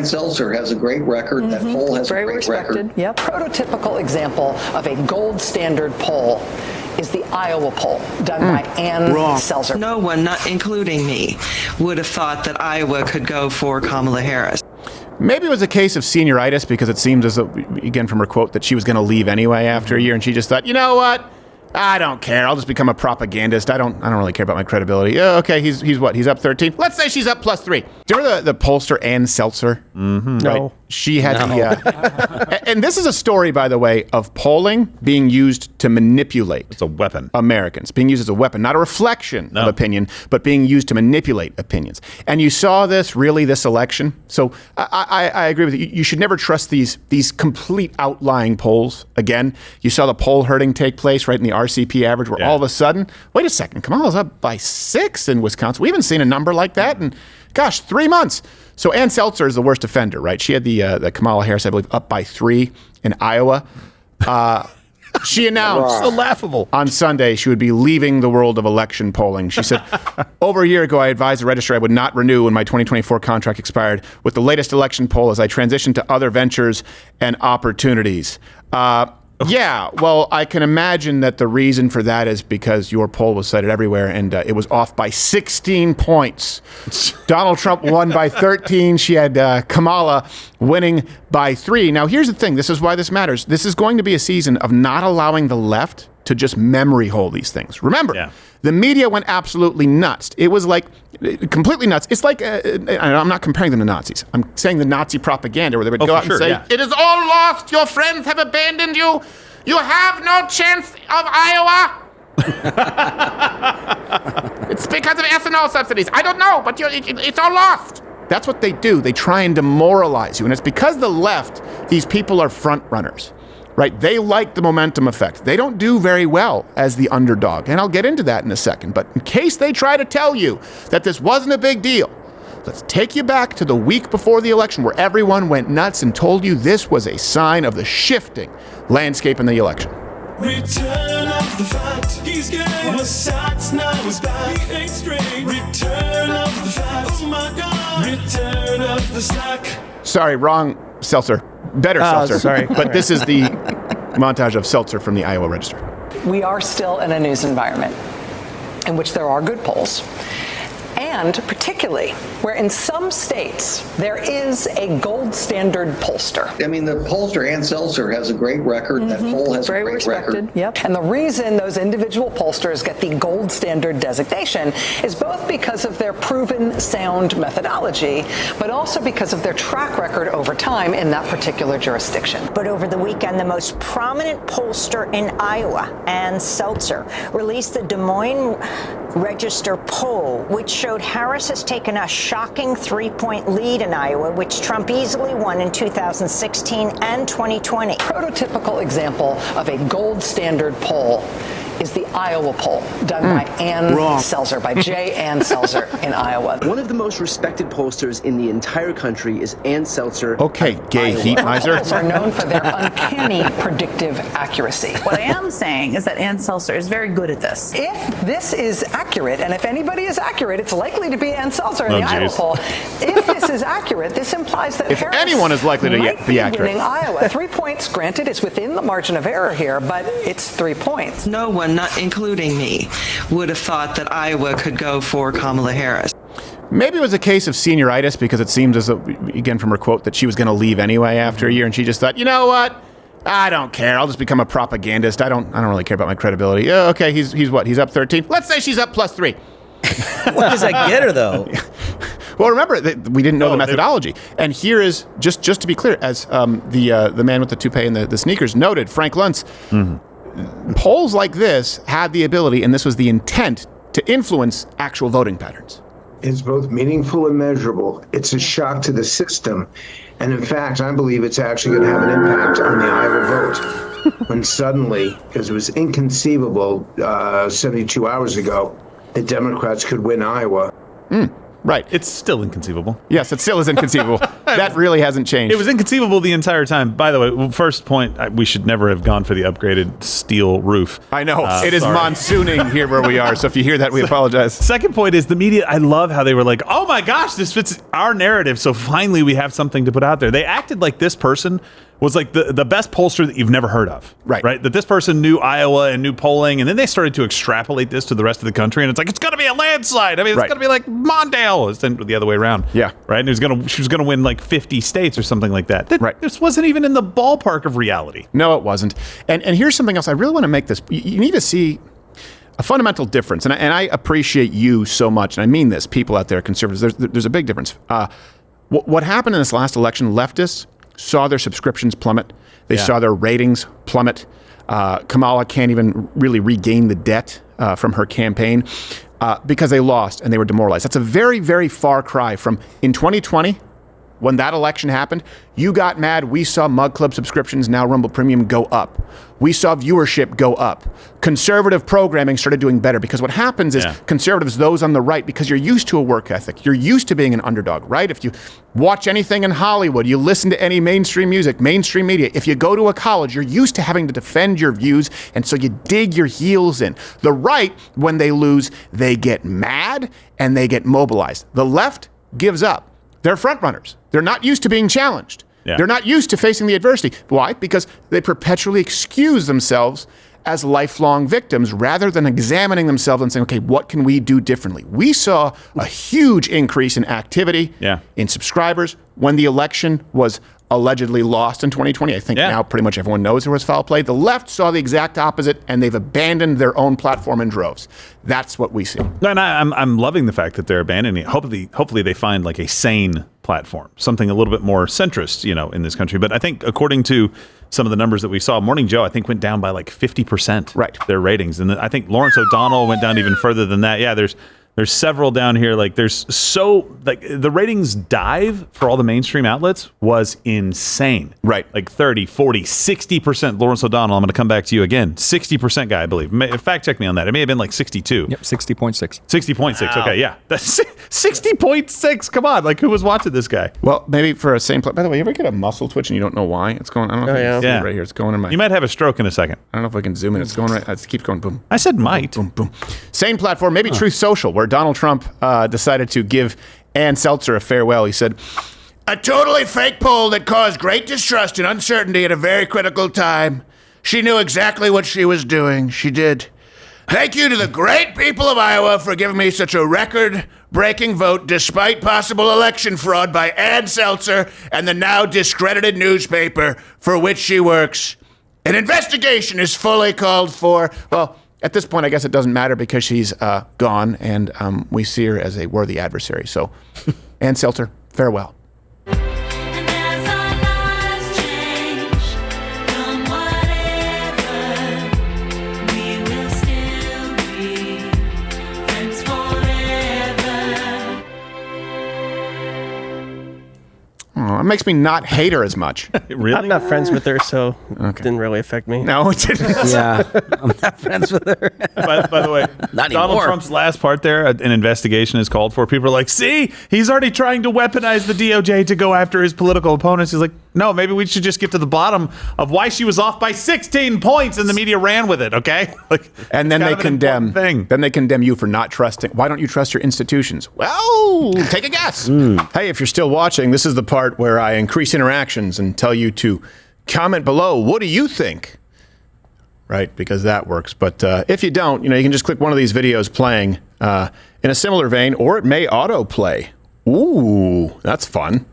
Ann Selzer has a great record. That poll has Very a great respected. record. Yep. Prototypical example of a gold standard poll is the Iowa poll done by Ann Selzer. No one, not including me, would have thought that Iowa could go for Kamala Harris. Maybe it was a case of senioritis, because it seems as though, again from her quote, that she was going to leave anyway after a year, and she just thought, you know what? I don't care. I'll just become a propagandist. I don't really care about my credibility. Okay, he's what? He's up 13. Let's say she's up +3. Do you remember the pollster Ann Selzer? Mm-hmm. Right? No. She had and this is a story, by the way, of polling being used to manipulate. It's a weapon. Americans being used as a weapon, not a reflection of opinion, but being used to manipulate opinions. And you saw this election. So I agree with you. You should never trust these complete outlying polls. Again, you saw the poll herding take place right in the RCP average, where all of a sudden, wait a second, Kamala's up by 6 in Wisconsin. We haven't seen a number like that in, 3 months. So Ann Selzer is the worst offender, right? She had the Kamala Harris, I believe, up by 3 in Iowa. She announced so laughable on Sunday she would be leaving the world of election polling. She said, over a year ago, I advised the registrar I would not renew when my 2024 contract expired with the latest election poll as I transitioned to other ventures and opportunities. Yeah, well, I can imagine that the reason for that is because your poll was cited everywhere, and it was off by 16 points. Donald Trump won by 13. She had Kamala winning by 3. Now, here's the thing. This is why this matters. This is going to be a season of not allowing the left to just memory hole these things. Remember, the media went absolutely nuts. It was like completely nuts. It's like, I'm not comparing them to Nazis. I'm saying the Nazi propaganda where they would go out and say, it is all lost. Your friends have abandoned you. You have no chance of Iowa. It's because of ethanol subsidies. I don't know, but it's all lost. That's what they do. They try and demoralize you. And it's because the left, these people are front runners. Right? They like the momentum effect. They don't do very well as the underdog. And I'll get into that in a second. But in case they try to tell you that this wasn't a big deal, let's take you back to the week before the election where everyone went nuts and told you this was a sign of the shifting landscape in the election. Return of the fat. He's getting was sats, now he's back. He ain't straight. Return of the fat. Oh my God. Return of the slack. Sorry, wrong Seltzer. Better Seltzer. Sorry. But this is the montage of Seltzer from the Iowa Register. We are still in a news environment in which there are good polls, and particularly where in some states there is a gold standard pollster. I mean, the pollster Ann Selzer has a great record. That poll has a great respected. record. Yep. And the reason those individual pollsters get the gold standard designation is both because of their proven sound methodology, but also because of their track record over time in that particular jurisdiction. But over the weekend, the most prominent pollster in Iowa, Ann Selzer, released the Des Moines Register poll, which showed Harris has taken a shocking 3-point lead in Iowa, which Trump easily won in 2016 and 2020. Prototypical example of a gold standard poll is the Iowa poll done by Ann Selzer, by J. Ann Selzer in Iowa. One of the most respected pollsters in the entire country is Ann Selzer. Okay, gay heat miser. Polls are known for their uncanny predictive accuracy. What I am saying is that Ann Selzer is very good at this. If this is accurate, and if anybody is accurate, it's likely to be Ann Selzer in the Iowa poll. If this is accurate, this implies that if anyone is likely to be accurate, winning Iowa. 3 points, granted, is within the margin of error here, but it's 3 points. No one, not including me, would have thought that Iowa could go for Kamala Harris. Maybe it was a case of senioritis, because it seems as though, again from her quote, that she was going to leave anyway after a year, and she just thought, you know what? I don't care. I'll just become a propagandist. I don't really care about my credibility. Okay, he's what? He's up 13. Let's say she's up +3. What does that get her, though? Well, remember, we didn't know the methodology. And here is, just to be clear, as the man with the toupee and the sneakers noted, Frank Luntz, polls like this had the ability, and this was the intent, to influence actual voting patterns. It's both meaningful and measurable. It's a shock to the system. And in fact, I believe it's actually going to have an impact on the Iowa vote. When suddenly, because it was inconceivable 72 hours ago, the Democrats could win Iowa. Right. It's still inconceivable. Yes, it still is inconceivable. That really hasn't changed. It was inconceivable the entire time. By the way, first point, we should never have gone for the upgraded steel roof. I know. It is monsooning here where we are, so if you hear that, we apologize. Second point is the media. I love how they were like, oh my gosh, this fits our narrative, so finally we have something to put out there. They acted like this person was like the best pollster that you've never heard of. Right? That this person knew Iowa and knew polling, and then they started to extrapolate this to the rest of the country, and it's like, it's going to be a landslide. I mean, it's going to be like Mondale. It's the other way around. Yeah. Right? And she was going to win like 50 states or something like that. This wasn't even in the ballpark of reality. No, it wasn't. And here's something else. I really want to make this. You need to see a fundamental difference, and I appreciate you so much, and I mean this, people out there, conservatives, there's a big difference. What happened in this last election, leftists saw their subscriptions plummet. They saw their ratings plummet. Kamala can't even really regain the debt from her campaign because they lost and they were demoralized. That's a very, very far cry from in 2020, when that election happened, you got mad. We saw Mug Club subscriptions, now Rumble Premium, go up. We saw viewership go up. Conservative programming started doing better because what happens is conservatives, those on the right, because you're used to a work ethic, you're used to being an underdog, right? If you watch anything in Hollywood, you listen to any mainstream music, mainstream media, if you go to a college, you're used to having to defend your views, and so you dig your heels in. The right, when they lose, they get mad and they get mobilized. The left gives up. They're front runners. They're not used to being challenged. They're not used to facing the adversity. Why? Because they perpetually excuse themselves as lifelong victims rather than examining themselves and saying, okay, what can we do differently? We saw a huge increase in activity, in subscribers, when the election was allegedly lost in 2020. I think now pretty much everyone knows there was foul play. The left saw the exact opposite, and they've abandoned their own platform in droves. That's what we see. And I'm loving the fact that they're abandoning it. Hopefully they find like a sane platform, something a little bit more centrist, in this country. But I think according to some of the numbers that we saw, Morning Joe, I think, went down by like 50%. Their ratings. And I think Lawrence O'Donnell went down even further than that. Yeah, there's several down here. Like the ratings dive for all the mainstream outlets was insane. Like 30, 40, 60%. Lawrence O'Donnell, I'm going to come back to you again. 60% guy, I believe. Fact check me on that. It may have been like 62. Yep, 60.6. 60.6. Okay, yeah. That's 60.6. Come on. Like, who was watching this guy? Well, maybe for a same play. By the way, you ever get a muscle twitch and you don't know why? It's going, I don't know if you can see it right here. It's going in my... You might have a stroke in a second. I don't know if I can zoom in. It's going right... It keeps going boom. I said might. Boom, boom. Same platform, maybe Truth Social, where Donald Trump decided to give Ann Selzer a farewell. He said, "A totally fake poll that caused great distrust and uncertainty at a very critical time. She knew exactly what she was doing. She did. Thank you to the great people of Iowa for giving me such a record-breaking vote despite possible election fraud by Ann Selzer and the now discredited newspaper for which she works. An investigation is fully called for." Well, at this point, I guess it doesn't matter because she's gone, and we see her as a worthy adversary. So, Ann Selzer, farewell. It makes me not hate her as much. Really? I'm not friends with her, so it didn't really affect me. No, it didn't. Yeah, I'm not friends with her. By the way, Donald Trump's last part there, an investigation is called for. People are like, see, he's already trying to weaponize the DOJ to go after his political opponents. He's like, no, maybe we should just get to the bottom of why she was off by 16 points, and the media ran with it, okay? And then they condemn. Then they condemn you for not trusting. Why don't you trust your institutions? Well, take a guess. Hey, if you're still watching, this is the part where I increase interactions and tell you to comment below. What do you think? Right, because that works. But if you don't, you can just click one of these videos playing in a similar vein, or it may autoplay. Ooh, that's fun.